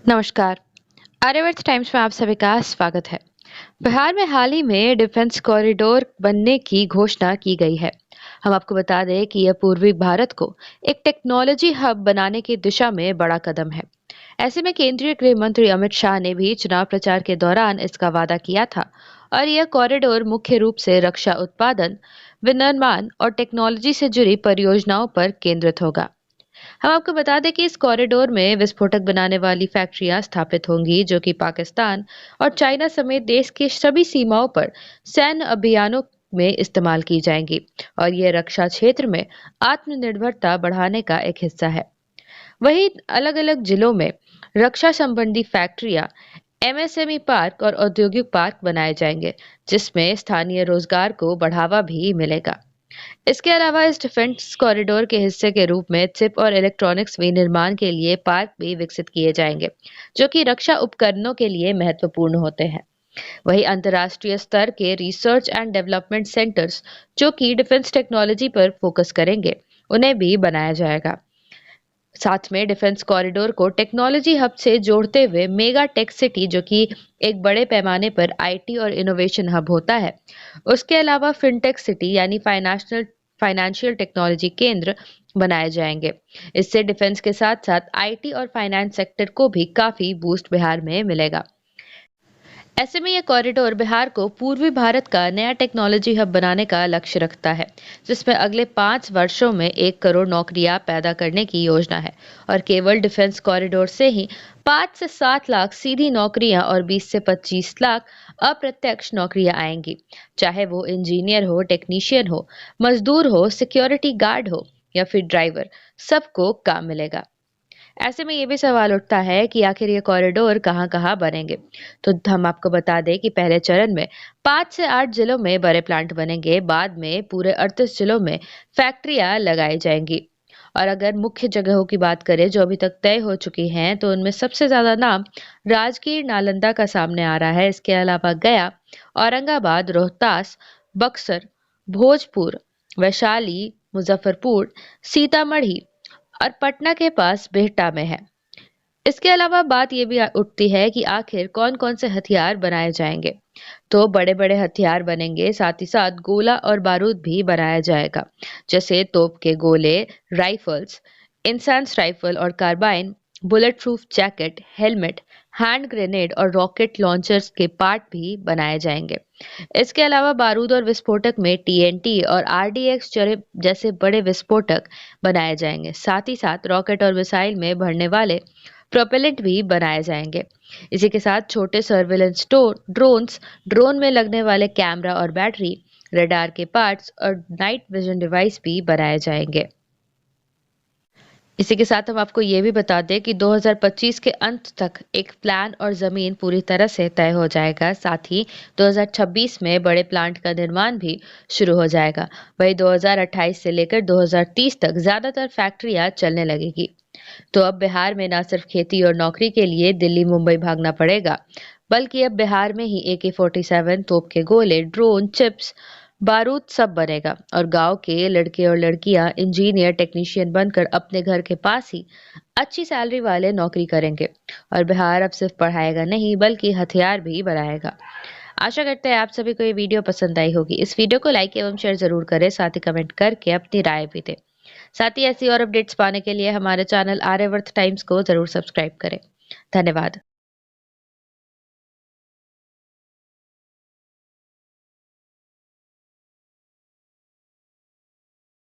नमस्कार। आर्यवर्त टाइम्स में आप सभी का स्वागत है। बिहार में हाल ही में डिफेंस कॉरिडोर बनने की घोषणा की गई है। हम आपको बता दें कि यह पूर्वी भारत को एक टेक्नोलॉजी हब बनाने की दिशा में बड़ा कदम है। ऐसे में केंद्रीय गृह मंत्री अमित शाह ने भी चुनाव प्रचार के दौरान इसका वादा किया था और यह कॉरिडोर मुख्य रूप से रक्षा उत्पादन, विनिर्माण और टेक्नोलॉजी से जुड़ी परियोजनाओं पर केंद्रित होगा। हम आपको बता दें कि इस कॉरिडोर में विस्फोटक बनाने वाली फैक्ट्रियां स्थापित होंगी जो कि पाकिस्तान और चाइना समेत देश की सभी सीमाओं पर सैन्य अभियानों में इस्तेमाल की जाएंगी और ये रक्षा क्षेत्र में आत्मनिर्भरता बढ़ाने का एक हिस्सा है। वहीं अलग अलग जिलों में रक्षा संबंधी फैक्ट्रियां, एमएसएमई पार्क और औद्योगिक पार्क बनाए जाएंगे जिसमें स्थानीय रोजगार को बढ़ावा भी मिलेगा। इसके अलावा इस डिफेंस कॉरिडोर के हिस्से के रूप में चिप और इलेक्ट्रॉनिक्स विनिर्माण के लिए पार्क भी विकसित किए जाएंगे जो कि रक्षा उपकरणों के लिए महत्वपूर्ण होते हैं। वहीं अंतर्राष्ट्रीय स्तर के रिसर्च एंड डेवलपमेंट सेंटर्स जो कि डिफेंस टेक्नोलॉजी पर फोकस करेंगे, उन्हें भी बनाया जाएगा। साथ में डिफेंस कॉरिडोर को टेक्नोलॉजी हब से जोड़ते हुए मेगा टेक सिटी जो कि एक बड़े पैमाने पर आईटी और इनोवेशन हब होता है, उसके अलावा फिनटेक सिटी यानी फाइनेंशियल टेक्नोलॉजी केंद्र बनाए जाएंगे। इससे डिफेंस के साथ साथ आईटी और फाइनेंस सेक्टर को भी काफी बूस्ट बिहार में मिलेगा। ऐसे में यह कॉरिडोर बिहार को पूर्वी भारत का नया टेक्नोलॉजी हब बनाने का लक्ष्य रखता है, जिसमें अगले 5 वर्षों में 1 करोड़ नौकरियां पैदा करने की योजना है और केवल डिफेंस कॉरिडोर से ही 5 से 7 लाख सीधी नौकरियां और 20 से 25 लाख अप्रत्यक्ष नौकरियां आएंगी। चाहे वो इंजीनियर हो, टेक्नीशियन हो, मजदूर हो, सिक्योरिटी गार्ड हो या फिर ड्राइवर, सबको काम मिलेगा। ऐसे में ये भी सवाल उठता है कि आखिर ये कॉरिडोर कहाँ-कहाँ बनेंगे। तो हम आपको बता दें कि पहले चरण में 5 से 8 जिलों में बड़े प्लांट बनेंगे, बाद में पूरे 38 जिलों में फैक्ट्रियां लगाई जाएंगी। और अगर मुख्य जगहों की बात करें जो अभी तक तय हो चुकी हैं, तो उनमें सबसे ज्यादा नाम राजगीर, नालंदा का सामने आ रहा है। इसके अलावा गया, औरंगाबाद, रोहतास, बक्सर, भोजपुर, वैशाली, मुजफ्फरपुर, सीतामढ़ी और पटना के पास बिहटा में है। इसके अलावा बात ये भी उठती है कि आखिर कौन कौन से हथियार बनाए जाएंगे। तो बड़े बड़े हथियार बनेंगे, साथ ही साथ गोला और बारूद भी बनाया जाएगा, जैसे तोप के गोले, राइफल्स, इंसास राइफल और carbine, bullet proof jacket, helmet, hand grenade और रॉकेट लॉन्चर्स के पार्ट भी बनाए जाएंगे। इसके अलावा बारूद और विस्फोटक में टीएनटी और आरडीएक्स जैसे बड़े विस्फोटक बनाए जाएंगे। साथ ही साथ रॉकेट और मिसाइल में भरने वाले प्रोपेलेंट भी बनाए जाएंगे। इसी के साथ छोटे सर्विलेंस ड्रोन्स, ड्रोन में लगने वाले कैमरा और बैटरी, रडार के पार्ट्स और नाइट विजन डिवाइस भी बनाए जाएंगे। इसी के साथ हम आपको ये भी बता दें कि 2025 के अंत तक एक प्लान और जमीन पूरी तरह से तय हो जाएगा। साथ ही 2026 में बड़े प्लांट का निर्माण भी शुरू हो जाएगा। वही 2028 से लेकर 2030 तक ज्यादातर फैक्ट्रियां चलने लगेगी। तो अब बिहार में न सिर्फ खेती और नौकरी के लिए दिल्ली मुंबई भागना पड़ेगा, बल्कि अब बिहार में ही AK-47, तोप के गोले, ड्रोन, चिप्स, बारूद सब बनेगा और गांव के लड़के और लड़कियां इंजीनियर टेक्नीशियन बनकर अपने घर के पास ही अच्छी सैलरी वाले नौकरी करेंगे। और बिहार अब सिर्फ पढ़ाएगा नहीं बल्कि हथियार भी बनाएगा। आशा करते हैं आप सभी को ये वीडियो पसंद आई होगी। इस वीडियो को लाइक एवं शेयर जरूर करें, साथ ही कमेंट करके अपनी राय भी दें। साथ ही ऐसी और अपडेट्स पाने के लिए हमारे चैनल आर्यवर्त टाइम्स को जरूर सब्सक्राइब करें। धन्यवाद।